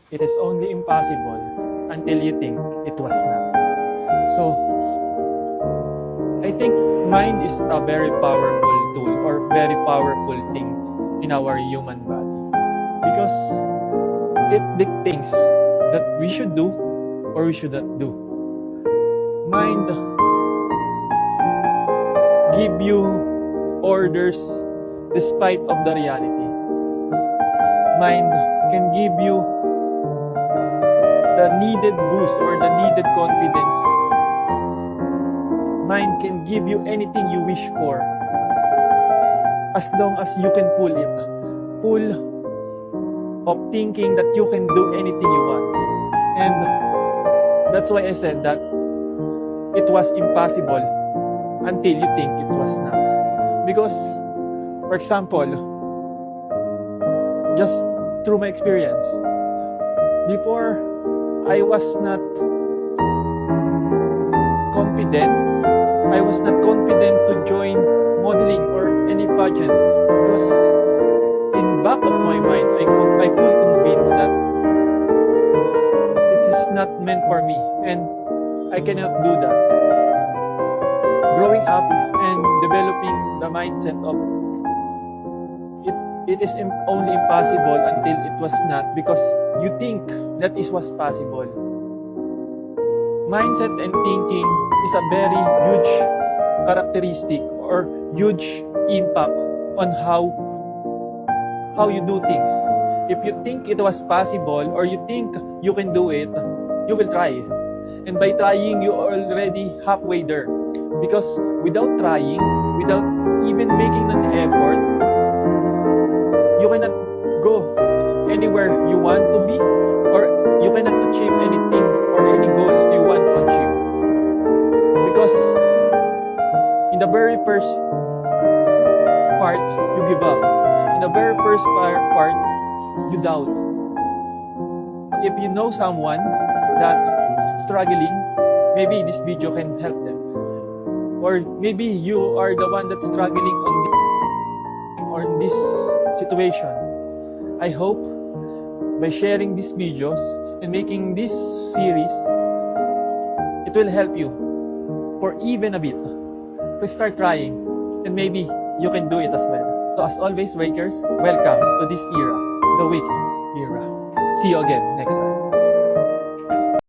it is only impossible until you think it was not. So, I think mind is a very powerful tool or very powerful thing in our human body because it dictates that we should do or we should not do. Mind give you orders despite of the reality. Mind can give you the needed boost or the needed confidence. Mind can give you anything you wish for as long as you can pull it. Pull of thinking that you can do anything you want. And that's why I said that it was impossible until you think it was not. Because, for example, just through my experience, before I was not confident. I was not confident to join modeling or any pageant because in back of my mind, I fully convinced that it is not meant for me and I cannot do that. Growing up and developing the mindset of it is only impossible until it was not because you think that it was possible. Mindset and thinking is a very huge characteristic or huge impact on how you do things. If you think it was possible or you think you can do it, you will try. And by trying, you are already halfway there. Because without trying, without even making an effort, you cannot go anywhere you want to be or you cannot achieve anything or any goals you want to achieve. Because in the very first part, you give up. In the very first part, you doubt. If you know someone that struggling, maybe this video can help them. Or maybe you are the one that's struggling on this situation. I hope by sharing these videos and making this series, it will help you for even a bit to start trying and maybe you can do it as well. So as always, Wakers, welcome to this era, the Waking era. See you again next time.